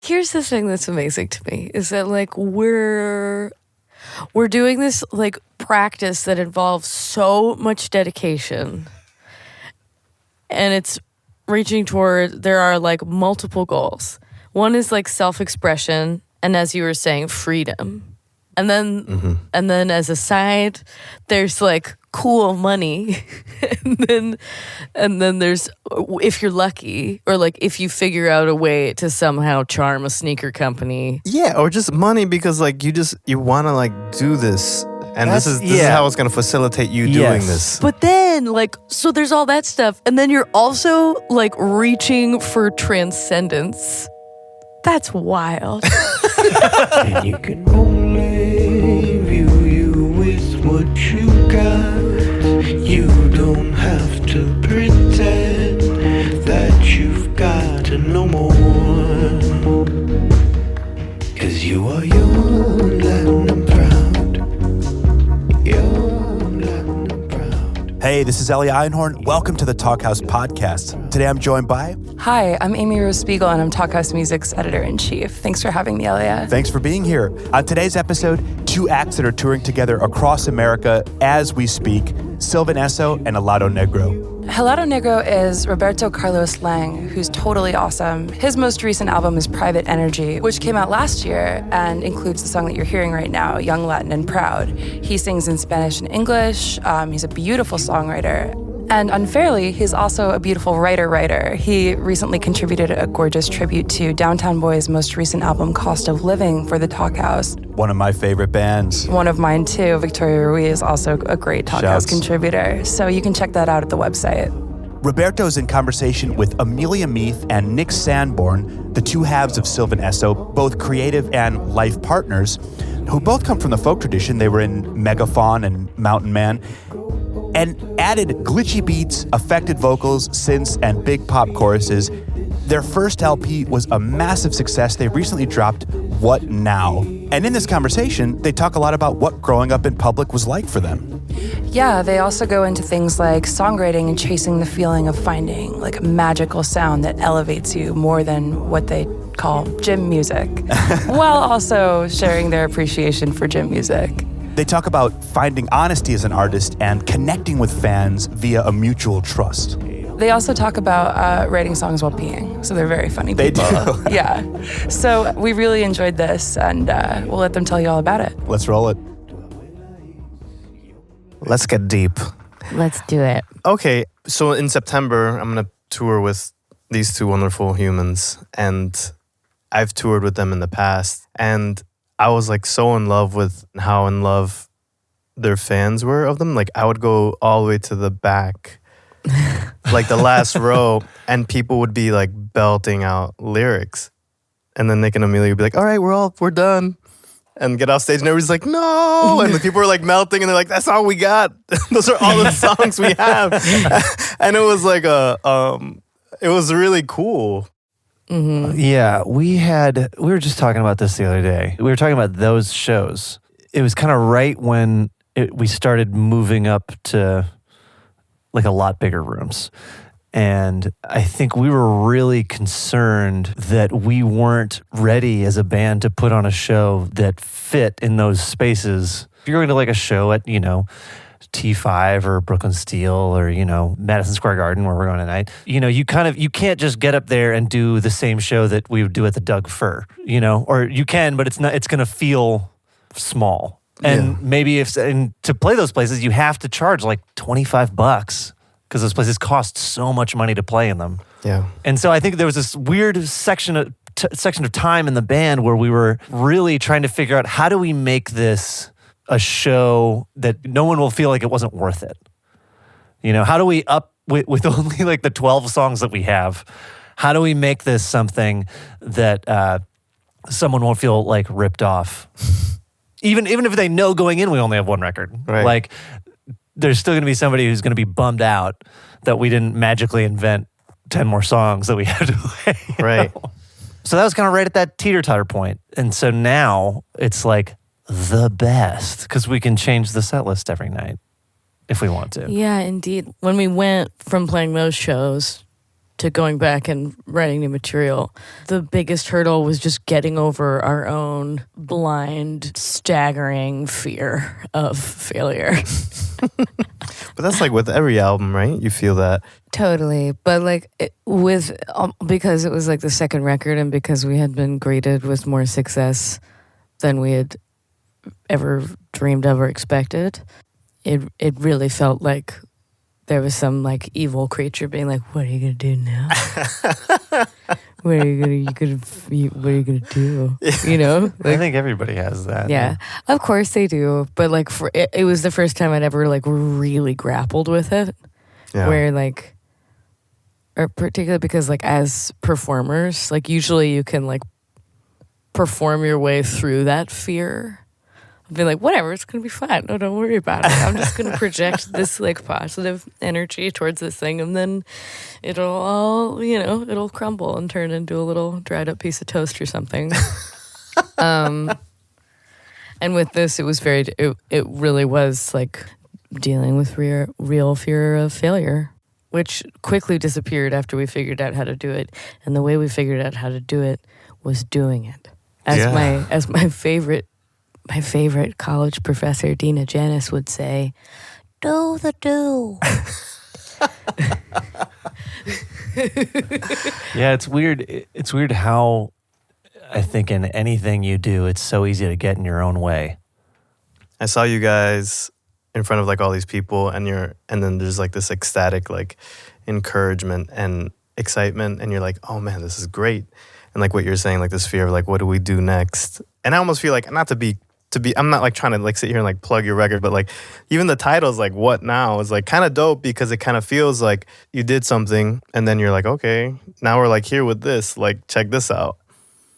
here's the thing that's amazing to me is that like we're doing this like practice that involves so much dedication, and it's reaching toward, there are like multiple goals. One is like self-expression, and as you were saying, freedom. And then as a side, there's like cool money. and then there's, if you're lucky, or like if you figure out a way to somehow charm a sneaker company. Yeah, or just money because like you want to like do this. And this is how it's going to facilitate you doing this. But then, like, so there's all that stuff. And then you're also, like, reaching for transcendence. That's wild. And you can only view you with what you got. You don't have to pretend that you've got no more. 'Cause you are young and proud. Hey, this is Elia Einhorn. Welcome to the Talkhouse Podcast. Today I'm joined by... Hi, I'm Amy Rose Spiegel, and I'm Talkhouse Music's editor-in-chief. Thanks for having me, Elia. Thanks for being here. On today's episode, two acts that are touring together across America as we speak, Sylvan Esso and Helado Negro. Helado Negro is Roberto Carlos Lang, who's totally awesome. His most recent album is Private Energy, which came out last year and includes the song that you're hearing right now, Young, Latin, and Proud. He sings in Spanish and English. He's a beautiful songwriter. And unfairly, he's also a beautiful writer. He recently contributed a gorgeous tribute to Downtown Boy's most recent album, Cost of Living, for the Talkhouse. One of my favorite bands. One of mine too. Victoria Ruiz is also a great Talkhouse contributor. So you can check that out at the website. Roberto's in conversation with Amelia Meath and Nick Sanborn, the two halves of Sylvan Esso, both creative and life partners, who both come from the folk tradition. They were in Megaphone and Mountain Man, and added glitchy beats, affected vocals, synths, and big pop choruses. Their first LP was a massive success. They recently dropped What Now? And in this conversation, they talk a lot about what growing up in public was like for them. Yeah, they also go into things like songwriting and chasing the feeling of finding like a magical sound that elevates you more than what they call gym music, while also sharing their appreciation for gym music. They talk about finding honesty as an artist and connecting with fans via a mutual trust. They also talk about writing songs while peeing, so they're very funny people. They do. Yeah. So we really enjoyed this, and we'll let them tell you all about it. Let's roll it. Let's get deep. Let's do it. Okay, so in September, I'm going to tour with these two wonderful humans, and I've toured with them in the past, and I was like so in love with how in love their fans were of them. Like I would go all the way to the back, like the last row, and people would be like belting out lyrics. And then Nick and Amelia would be like, all right, we're done. And get off stage and everybody's like, no. And the people are like melting and they're like, that's all we got. Those are all the songs we have. And it was like it was really cool. Mm-hmm. Yeah, we were just talking about this the other day. We were talking about those shows. It was kind of right when we started moving up to like a lot bigger rooms. And I think we were really concerned that we weren't ready as a band to put on a show that fit in those spaces. If you're going to like a show at, T5 or Brooklyn Steel or, Madison Square Garden where we're going tonight, you can't just get up there and do the same show that we would do at the Doug Fir, or you can, but it's going to feel small. And maybe to play those places, you have to charge like $25 because those places cost so much money to play in them. Yeah. And so I think there was this weird section of time in the band where we were really trying to figure out how do we make this a show that no one will feel like it wasn't worth it. How do we with only like the 12 songs that we have, how do we make this something that someone won't feel like ripped off? Even if they know going in we only have one record. Right. Like there's still going to be somebody who's going to be bummed out that we didn't magically invent 10 more songs that we had to play. Right. So that was kind of right at that teeter-totter point. And so now it's like the best because we can change the set list every night if we want to. Yeah, indeed. When we went from playing those shows to going back and writing new material. The biggest hurdle was just getting over our own blind, staggering fear of failure. But that's like with every album, right? You feel that. Totally. But like because it was like the second record and because we had been greeted with more success than we had ever dreamed of or expected, it really felt like there was some like evil creature being like, "What are you gonna do now? What are you gonna do?" You know, I think everybody has that. yeah, of course they do. But like, it was the first time I'd ever like really grappled with it, where like, or particularly because like as performers, like usually you can like perform your way through that fear. Be like, whatever, it's gonna be fine. No, don't worry about it. I'm just gonna project this like positive energy towards this thing, and then it'll all, it'll crumble and turn into a little dried up piece of toast or something. And with this, it was it really was like dealing with real fear of failure, which quickly disappeared after we figured out how to do it. And the way we figured out how to do it was doing it. As my favorite college professor, Dina Janis, would say, "Do the do." Yeah, it's weird. It's weird how I think in anything you do, it's so easy to get in your own way. I saw you guys in front of like all these people, and then there's like this ecstatic like encouragement and excitement, and you're like, "Oh man, this is great." And like what you're saying, like this fear of like, what do we do next? And I almost feel like, not to be, I'm not like trying to like sit here and like plug your record, but like even the title's like, "What Now?" is like kind of dope because it kind of feels like you did something and then you're like, okay, now we're like here with this, like check this out.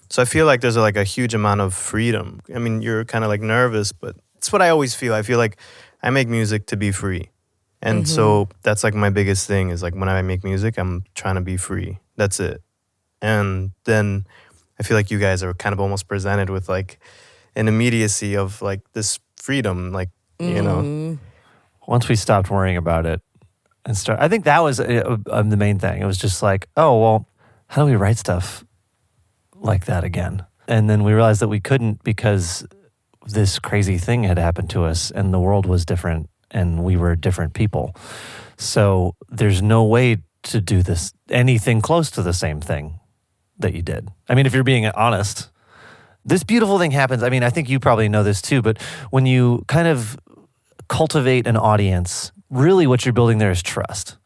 So I feel like there's like a huge amount of freedom. I mean, you're kind of like nervous, but it's what I always feel. I feel like I make music to be free. And so that's like my biggest thing is like when I make music, I'm trying to be free. That's it. And then I feel like you guys are kind of almost presented with like an immediacy of like this freedom, like, Once we stopped worrying about it and I think that was the main thing. It was just like, oh, well, how do we write stuff like that again? And then we realized that we couldn't because this crazy thing had happened to us and the world was different and we were different people. So there's no way to do this, anything close to the same thing that you did. I mean, if you're being honest, this beautiful thing happens. I mean, I think you probably know this too, but when you kind of cultivate an audience, really what you're building there is trust.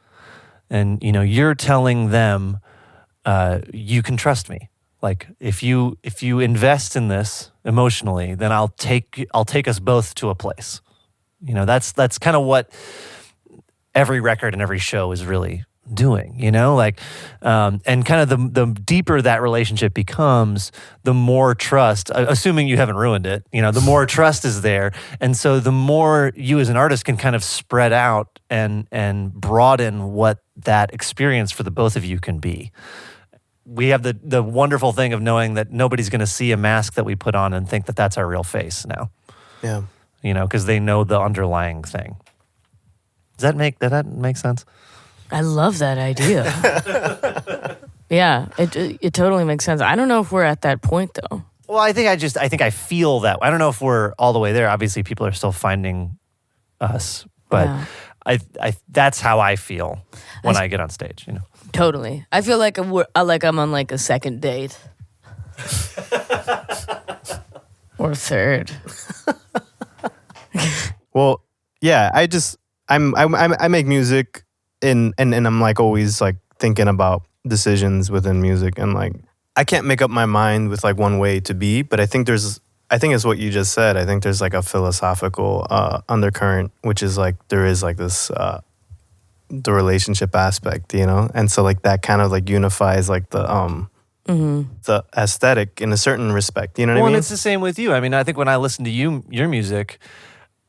And, you're telling them, you can trust me. Like if you invest in this emotionally, then I'll take us both to a place. That's kind of what every record and every show is really doing, and kind of the deeper that relationship becomes, the more trust, assuming you haven't ruined it, the more trust is there. And so the more you as an artist can kind of spread out and broaden what that experience for the both of you can be. We have the wonderful thing of knowing that nobody's going to see a mask that we put on and think that that's our real face now. Yeah. Because they know the underlying thing. Did that make sense? I love that idea. Yeah, it totally makes sense. I don't know if we're at that point though. Well, I think I feel that. I don't know if we're all the way there. Obviously, people are still finding us, but I that's how I feel when I get on stage. Totally. I feel like I'm on like a second date. Or third. Well, yeah, I make music and I'm like always like thinking about decisions within music, and like I can't make up my mind with like one way to be, but I think it's what you just said. I think there's like a philosophical undercurrent, which is like there is like this the relationship aspect, and so like that kind of like unifies like the aesthetic in a certain respect, you know what I mean? And it's the same with you. I mean, I think when I listen to your music,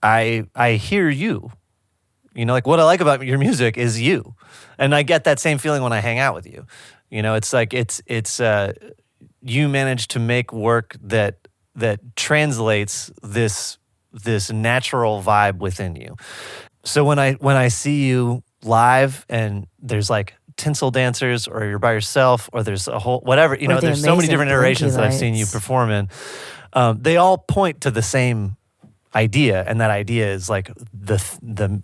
I hear you. Like what I like about your music is you, and I get that same feeling when I hang out with you. It's like it's you manage to make work that translates this natural vibe within you. So when I see you live and there's like tinsel dancers, or you're by yourself, or there's a whole whatever. You Or know, the there's so many amazing different iterations that I've seen you Blinky lights. perform in. They all point to the same idea, and that idea is like the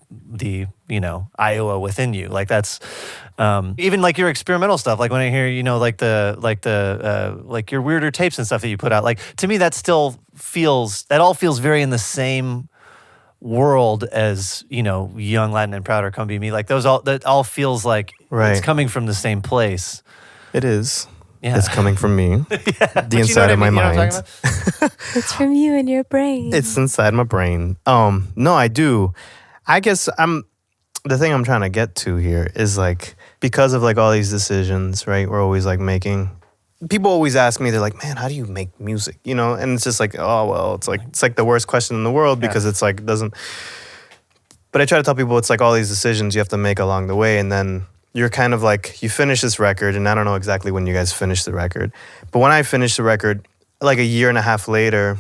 Iowa within you. Like that's even like your experimental stuff. Like when I hear like your weirder tapes and stuff that you put out. Like to me, that all feels very in the same world as Young Latin and Proud or Come Be Me. Like that all feels like Right. it's coming from the same place. It is. Yeah. It's coming from me. But The you know inside what I of my mean? You know what I'm mind. talking about? It's from you and your brain. It's inside my brain. No, I do. I guess the thing I'm trying to get to here is like, because of like all these decisions, right? We're always like making. People always ask me, they're like, "Man, how do you make music?" And it's just like, oh well, it's like the worst question in the world because it's like doesn't. But I try to tell people it's like all these decisions you have to make along the way, and then you're kind of like, you finish this record, and I don't know exactly when you guys finished the record, but when I finished the record, like a year and a half later,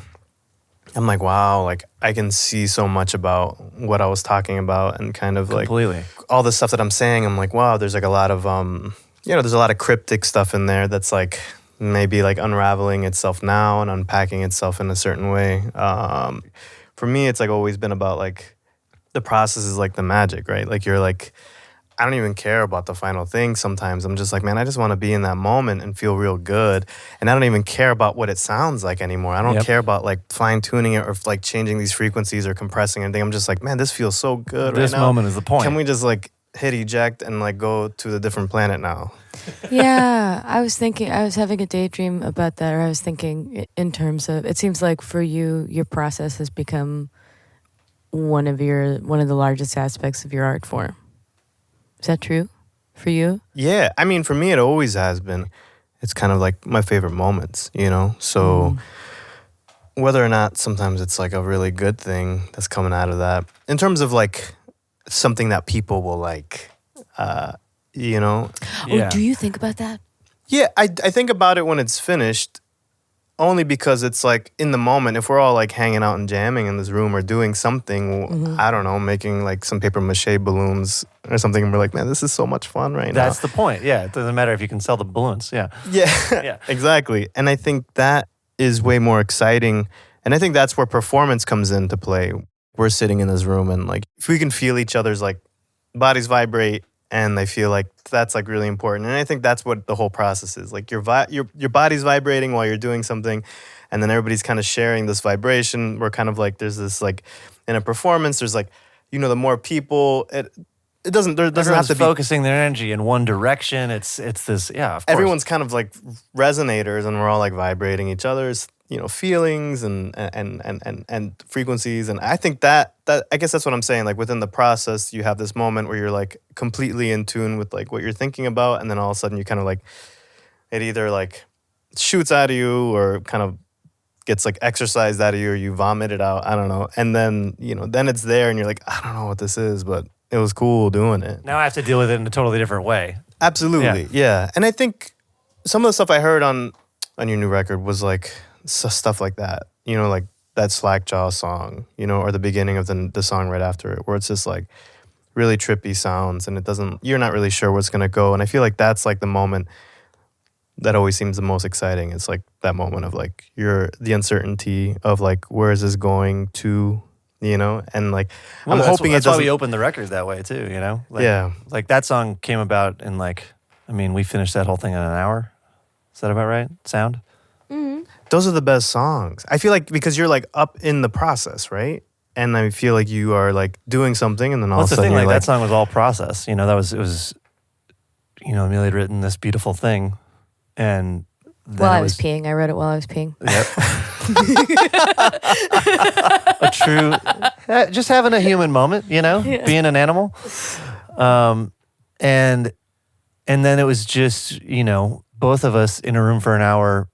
I'm like, wow, like I can see so much about what I was talking about, and kind of like Completely. all the stuff that I'm saying. I'm like, wow, there's like a lot of there's a lot of cryptic stuff in there that's like maybe like unraveling itself now and unpacking itself in a certain way. For me, it's like always been about like the process is like the magic, right? Like you're like, I don't even care about the final thing sometimes. I'm just like, man, I just want to be in that moment and feel real good. And I don't even care about what it sounds like anymore. I don't Yep. care about like fine tuning it or like changing these frequencies or compressing anything. I'm just like, man, this feels so good This right now. moment is the point. Can we just like hit eject and like go to a different planet now? Yeah, I was having a daydream about that, or I was thinking in terms of, it seems like for you, your process has become one of the largest aspects of your art form. Is that true for you? Yeah, I mean, for me, it always has been. It's kind of like my favorite moments, So whether or not sometimes it's like a really good thing that's coming out of that, in terms of like something that people will like, Yeah. Oh, do you think about that? Yeah, I think about it when it's finished, only because it's like in the moment, if we're all like hanging out and jamming in this room or doing something, I don't know, making like some paper mache balloons or something, and we're like, man, this is so much fun right now. That's the point. Yeah. It doesn't matter if you can sell the balloons. Yeah. Yeah, Yeah. exactly. And I think that is way more exciting. And I think that's where performance comes into play. We're sitting in this room, and like, if we can feel each other's like bodies vibrate, and I feel like that's like really important. And I think that's what the whole process is. Like your body's vibrating while you're doing something, and then everybody's kind of sharing this vibration. We're kind of like, there's this like, in a performance, there's like, the more people, it doesn't have Everyone's to be focusing their energy in one direction. It's this, yeah, of course. everyone's kind of like resonators, and we're all like vibrating each other's feelings and frequencies. And I think that I guess that's what I'm saying, like within the process you have this moment where you're like completely in tune with like what you're thinking about, and then all of a sudden you kind of like, it either like shoots out of you or kind of gets like exercised out of you, or you vomit it out, I don't know, and then then it's there and you're like, I don't know what this is, but it was cool doing it. Now I have to deal with it in a totally different way. Absolutely, yeah. And I think some of the stuff I heard on your new record was like stuff like that, like that Slackjaw song, or the beginning of the song right after it, where it's just like really trippy sounds, and you're not really sure where it's gonna go. And I feel like that's like the moment that always seems the most exciting. It's like that moment of like the uncertainty of like, where is this going to, and like Well, I'm hoping that's it why doesn't. we opened the record that way too, Like, Yeah. Like that song came about in we finished that whole thing in an hour. Is that about right? Sound? Those are the best songs. I feel like because you're like up in the process, right? And I feel like you are like doing something, and then all What's of the a sudden thing? you're Like like, that song was all process. It was Amelia had written this beautiful thing, and then While it I was peeing. I wrote it while I was peeing. Yep. A true, just having a human moment, being an animal. And then it was just, both of us in a room for an hour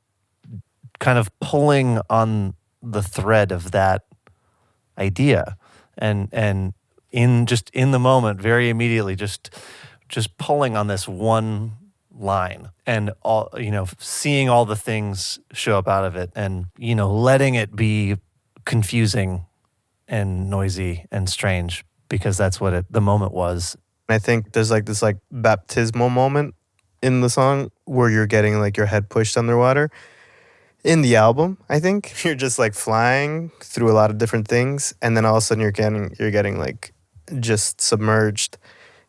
kind of pulling on the thread of that idea. And in the moment, very immediately, just pulling on this one line, and all, seeing all the things show up out of it, and letting it be confusing and noisy and strange, because that's what the moment was, I think there's like this like baptismal moment in the song where you're getting like your head pushed underwater. In the album, I think you're just like flying through a lot of different things, and then all of a sudden you're getting like just submerged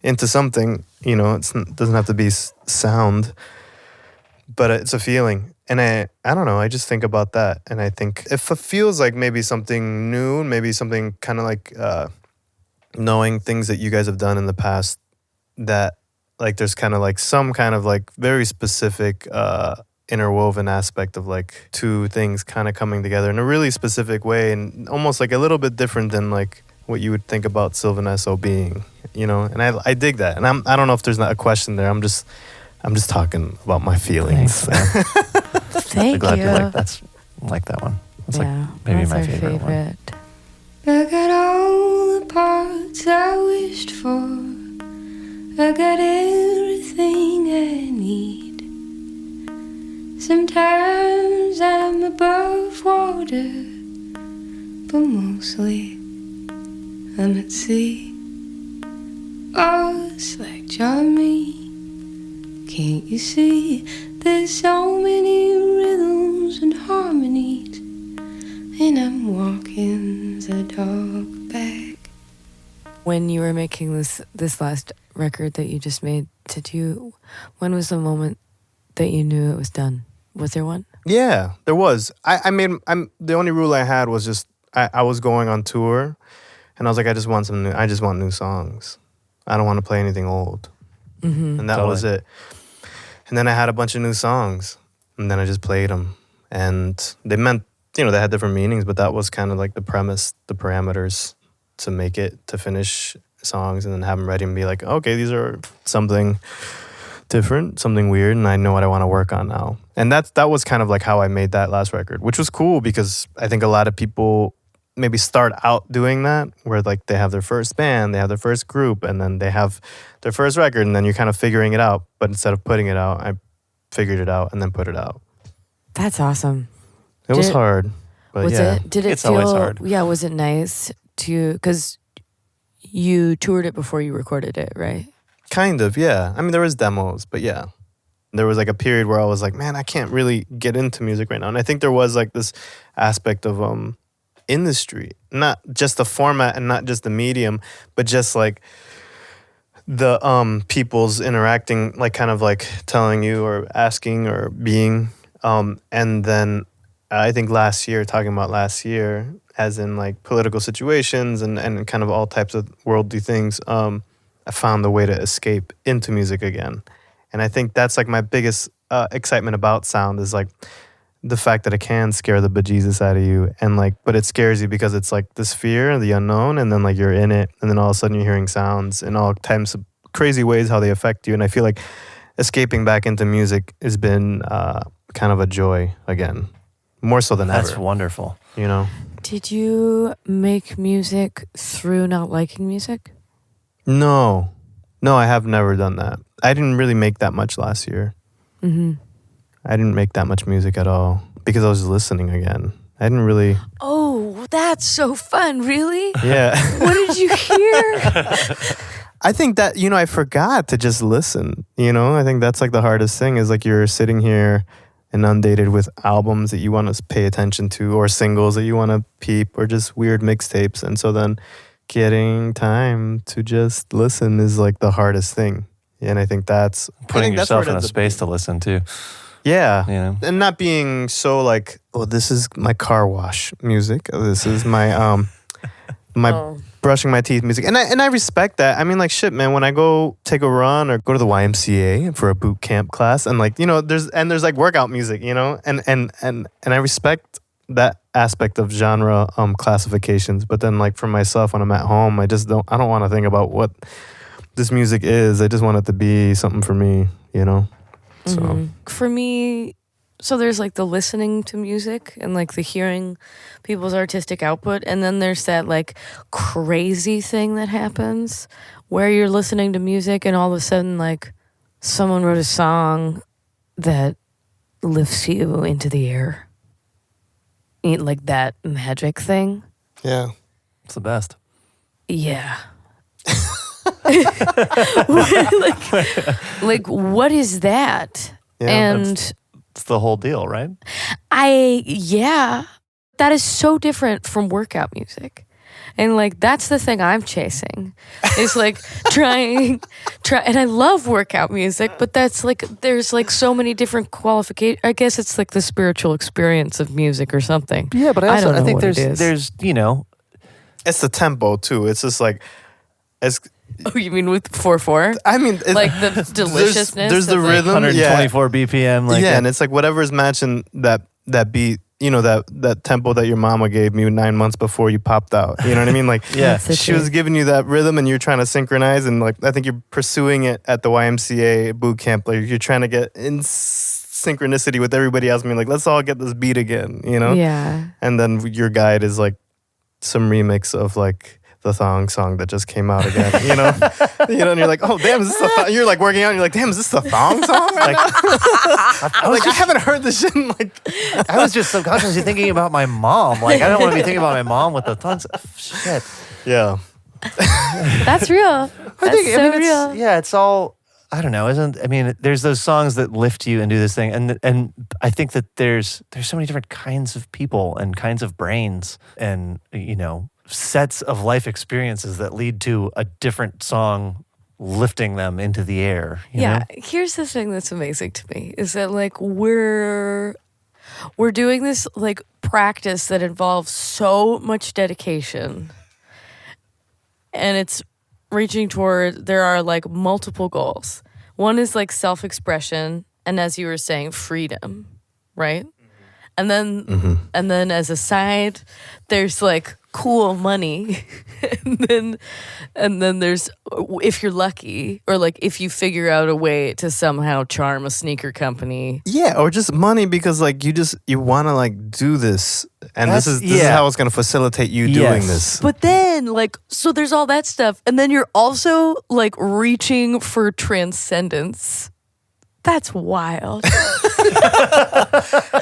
into something. You know, it doesn't have to be sound, but it's a feeling. And I don't know, I just think about that, and I think if it feels like maybe something new, maybe something kind of like knowing things that you guys have done in the past, that like there's kind of like some kind of like very specific interwoven aspect of like two things kind of coming together in a really specific way, and almost like a little bit different than like what you would think about Sylvan Esso being, you know. And I dig that, and I don't know if there's not a question there. I'm just talking about my feelings. Thank I'm glad you. you like that one. It's Yeah, like maybe that's my our favorite one. I got all the parts I wished for. I got everything I need. Sometimes I'm above water, but mostly I'm at sea. Oh, it's like Johnny. Can't you see? There's so many rhythms and harmonies, and I'm walking the dog back. When you were making this last record that you just made, when was the moment that you knew it was done? Was there one? Yeah, there was. The only rule I had was just I was going on tour, and I was like, I just want new songs. I don't want to play anything old. Mm-hmm. And that was it. And then I had a bunch of new songs, and then I just played them. And they meant, they had different meanings, but that was kind of like the premise, the parameters to make it, to finish songs and then have them ready and be like, okay, these are something different, something weird, and I know what I want to work on now. And that was kind of like how I made that last record, which was cool because I think a lot of people maybe start out doing that, where like they have their first band, they have their first group, and then they have their first record, and then you're kind of figuring it out. But instead of putting it out, I figured it out and then put it out. That's awesome. It was hard, but yeah. Did it It's feel, always hard. Yeah, was it nice because you toured it before you recorded it, right? Kind of, yeah. I mean, there was demos, but yeah. There was like a period where I was like, man, I can't really get into music right now. And I think there was like this aspect of industry, not just the format and not just the medium, but just like the people's interacting, like kind of like telling you or asking or being. And then I think talking about last year, as in like political situations and kind of all types of worldly things, I found the way to escape into music again. And I think that's like my biggest excitement about sound, is like the fact that it can scare the bejesus out of you, and like, but it scares you because it's like this fear, the unknown, and then like you're in it, and then all of a sudden you're hearing sounds in all types of crazy ways, how they affect you. And I feel like escaping back into music has been kind of a joy again, more so than ever. That's wonderful. You know? Did you make music through not liking music? No, I have never done that. I didn't really make that much last year. Mm-hmm. I didn't make that much music at all because I was listening again. I didn't really. Oh, that's so fun. Really? Yeah. What did you hear? I think that, I forgot to just listen. I think that's like the hardest thing, is like you're sitting here inundated with albums that you want to pay attention to, or singles that you want to peep, or just weird mixtapes. And so then getting time to just listen is like the hardest thing. And I think that's Putting that's yourself where in a the- space to listen to. Yeah. And not being so like, oh, this is my car wash music. This is my my brushing my teeth music. And I respect that. I mean, like, shit, man, when I go take a run or go to the YMCA for a boot camp class, and like, there's like workout music, and I respect that aspect of genre classifications. But then like for myself, when I'm at home, I don't want to think about what this music is. I just want it to be something for me, So Mm-hmm. For me, so there's like the listening to music and like the hearing people's artistic output, and then there's that like crazy thing that happens where you're listening to music and all of a sudden like someone wrote a song that lifts you into the air. Like that magic thing. yeah. It's the best. Yeah. like what is that? Yeah, and It's the whole deal, right? that is so different from workout music. And like that's the thing I'm chasing. It's like try and I love workout music, but that's like there's like so many different qualifications. I guess it's like the spiritual experience of music or something. Yeah, but I don't know think what it is. there's it's the tempo too. It's just like it's. Oh, you mean with 4/4? I mean, Like the deliciousness. There's the of, like, rhythm, 124 BPM. Like and it's like whatever's matching that beat. You know, that tempo that your mama gave me 9 months before you popped out. You know what I mean? Like, Yeah. she was giving you that rhythm and you're trying to synchronize. And like, I think you're pursuing it at the YMCA boot camp. Like, you're trying to get in synchronicity with everybody else. I mean, like, let's all get this beat again, you know? Yeah. And then your guide is like some remix of like the thong song that just came out again, you know? And you're like, oh, damn, is this the thong? You're like working out and you're like, damn, is this the thong song? Like, I haven't heard this shit in like... I was just subconsciously thinking about my mom. Like, I don't want to be thinking about my mom with the tons of shit. Yeah. That's real. That's so real. It's all, I don't know, there's those songs that lift you and do this thing. And I think that there's so many different kinds of people and kinds of brains and, sets of life experiences that lead to a different song lifting them into the air. You know? Here's the thing that's amazing to me is that like we're doing this like practice that involves so much dedication, and it's reaching toward, there are like multiple goals. One is like self-expression, and as you were saying, freedom, right? And then as a side, there's like cool money, and then there's, if you're lucky, or like if you figure out a way to somehow charm a sneaker company. Yeah, or just money because like you want to like do this, and this is how it's going to facilitate you doing this. But then like, so there's all that stuff, and then you're also like reaching for transcendence. That's wild.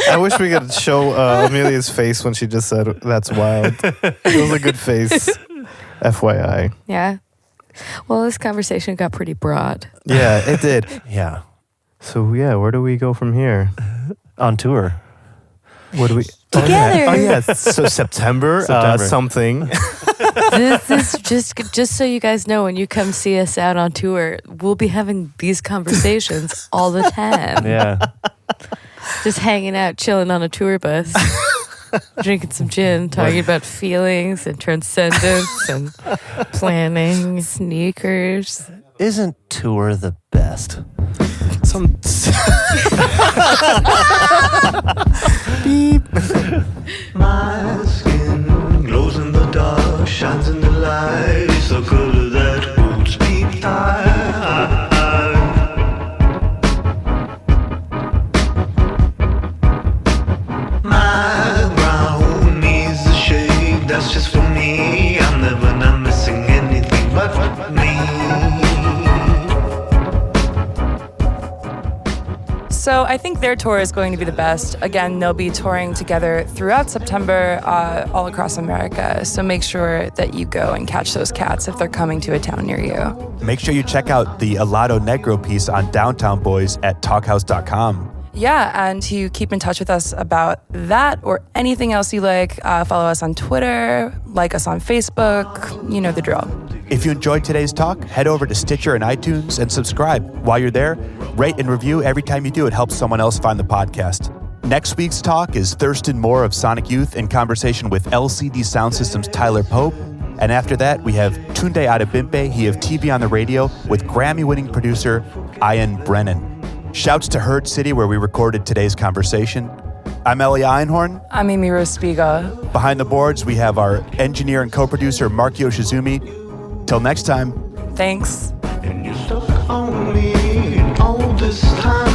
I wish we could show Amelia's face when she just said that's wild. It was a good face. FYI. Yeah. Well, this conversation got pretty broad. Yeah, it did. Yeah. So yeah, where do we go from here? On tour. What do we together? Oh yeah. So September. Something. This is just so you guys know, when you come see us out on tour, we'll be having these conversations all the time. Yeah. Just hanging out, chilling on a tour bus, drinking some gin, talking about feelings and transcendence and planning, sneakers. Isn't tour the best? Beep. My skin glows in the dark, shines in the light. It's the color that holds me tight. My brown needs a shade that's just for me. I'm never not missing anything but me. So I think their tour is going to be the best. Again, they'll be touring together throughout September all across America. So make sure that you go and catch those cats if they're coming to a town near you. Make sure you check out the Helado Negro piece on Downtown Boys at Talkhouse.com. Yeah, and to keep in touch with us about that or anything else you like, follow us on Twitter, like us on Facebook, you know the drill. If you enjoyed today's talk, head over to Stitcher and iTunes and subscribe. While you're there, rate and review. Every time you do, it helps someone else find the podcast. Next week's talk is Thurston Moore of Sonic Youth in conversation with LCD Sound System's Tyler Pope. And after that, we have Tunde Adebimpe, he of TV on the Radio, with Grammy-winning producer Ian Brennan. Shouts to Herd City, where we recorded today's conversation. I'm Elia Einhorn. I'm Amy Rose Spiga. Behind the boards, we have our engineer and co-producer, Mark Yoshizumi. Till next time. Thanks. And you stuck on me all this time.